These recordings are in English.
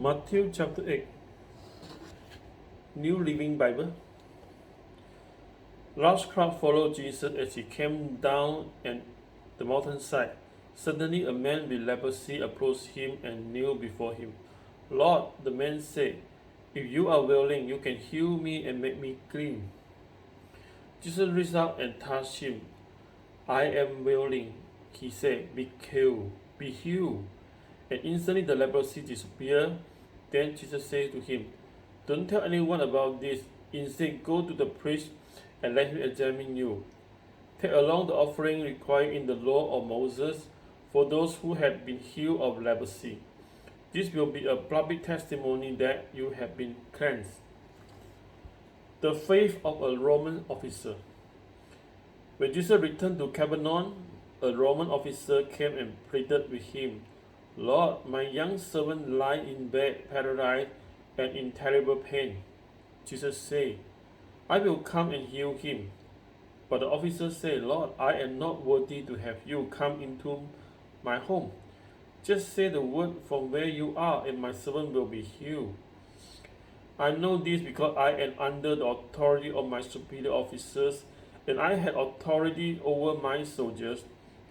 Matthew chapter 8, New Living Bible. Large crowd followed Jesus as he came down the mountainside. Suddenly a man with leprosy approached him and knelt before him. Lord, the man said, if you are willing, you can heal me and make me clean. Jesus reached out and touched him. I am willing, he said, be healed. And instantly the leprosy disappeared. Then Jesus said to him, don't tell anyone about this. Instead, go to the priest and let him examine you. Take along the offering required in the law of Moses for those who have been healed of leprosy. This will be a public testimony that you have been cleansed. The faith of a Roman officer. When Jesus returned to Capernaum, a Roman officer came and pleaded with him, Lord, my young servant lies in bed, paralyzed and in terrible pain. Jesus said, I will come and heal him. But the officer said, Lord, I am not worthy to have you come into my home. Just say the word from where you are, and my servant will be healed. I know this because I am under the authority of my superior officers, and I had authority over my soldiers.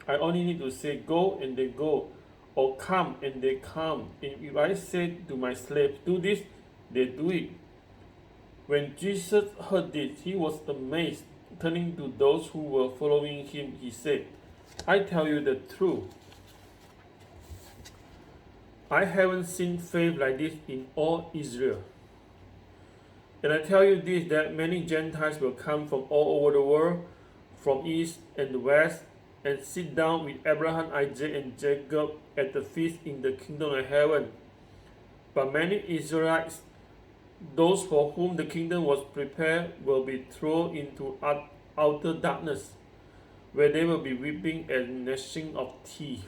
I only need to say, go, and they go, or come, and they come. And if I say to my slaves, do this, they do it. When Jesus heard this, he was amazed. Turning to those who were following him, he said, I tell you the truth. I haven't seen faith like this in all Israel. And I tell you this, that many Gentiles will come from all over the world, from east and west, and sit down with Abraham, Isaac, and Jacob at the feast in the kingdom of heaven. But many Israelites, those for whom the kingdom was prepared, will be thrown into outer darkness, where they will be weeping and gnashing of teeth.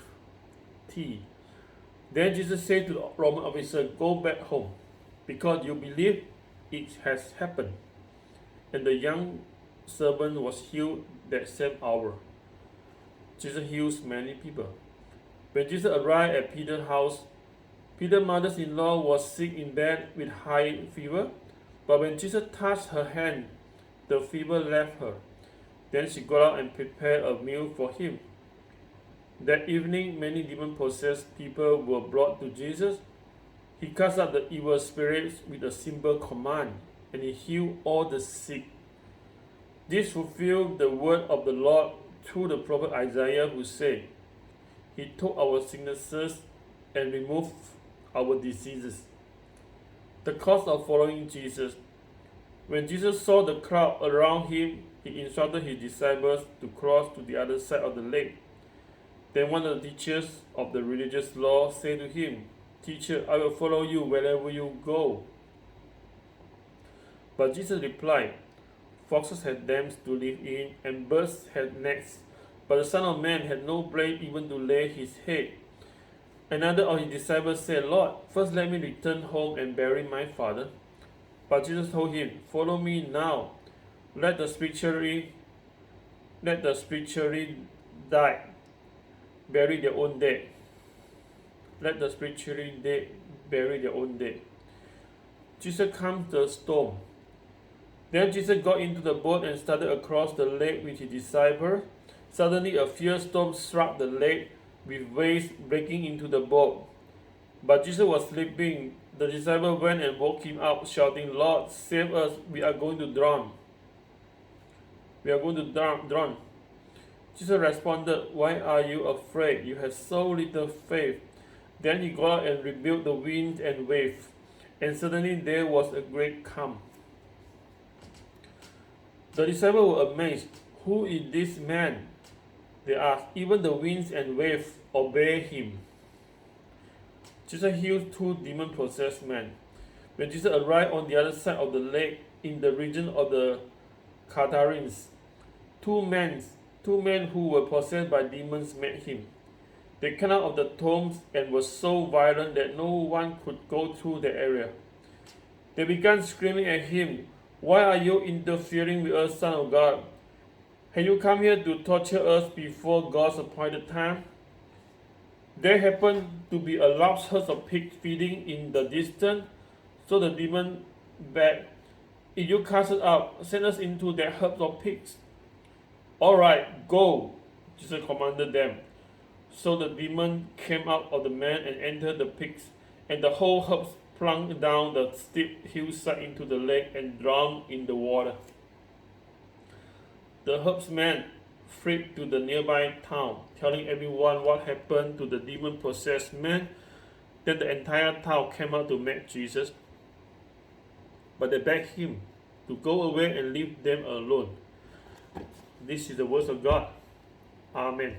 Then Jesus said to the Roman officer, go back home, because you believe it has happened. And the young servant was healed that same hour. Jesus heals many people. When Jesus arrived at Peter's house, Peter's mother-in-law was sick in bed with high fever. But when Jesus touched her hand, the fever left her. Then she got up and prepared a meal for him. That evening, many demon-possessed people were brought to Jesus. He cast out the evil spirits with a simple command, and he healed all the sick. This fulfilled the word of the Lord through the prophet Isaiah, who said, he took our sicknesses and removed our diseases. The cost of following Jesus. When Jesus saw the crowd around him, he instructed his disciples to cross to the other side of the lake. Then one of the teachers of the religious law said to him, Teacher, I will follow you wherever you go. But Jesus replied, Foxes have dens to live in, and birds have nests, but the Son of Man had no place even to lay his head. Another of his disciples said, Lord, first let me return home and bury my father. But Jesus told him, Follow me now. Let the spiritually die bury their own dead. Let the spiritually dead bury their own dead. Jesus calmed the storm. Then Jesus got into the boat and started across the lake with his disciples. Suddenly a fierce storm struck the lake, with waves breaking into the boat. But Jesus was sleeping. The disciples went and woke him up, shouting, Lord, save us, we are going to drown. We are going to drown. Jesus responded, Why are you afraid? You have so little faith. Then he got up and rebuked the wind and waves, and suddenly there was a great calm. The disciples were amazed. Who is this man? They asked. Even the winds and waves obey him. Jesus healed two demon-possessed men. When Jesus arrived on the other side of the lake in the region of the Gadarenes, two men who were possessed by demons met him. They came out of the tombs and were so violent that no one could go through the area. They began screaming at him, Why are you interfering with us, Son of God? Have you come here to torture us before God's appointed time? There happened to be a large herd of pigs feeding in the distance, so the demon begged, "If you cast it out, send us into that herd of pigs." "All right, go," Jesus commanded them. So the demon came out of the man and entered the pigs, and the whole herd plunged down the steep hillside into the lake and drowned in the water. The herdsman fled to the nearby town, telling everyone what happened to the demon-possessed man. Then the entire town came out to meet Jesus, but they begged him to go away and leave them alone. This is the word of God. Amen.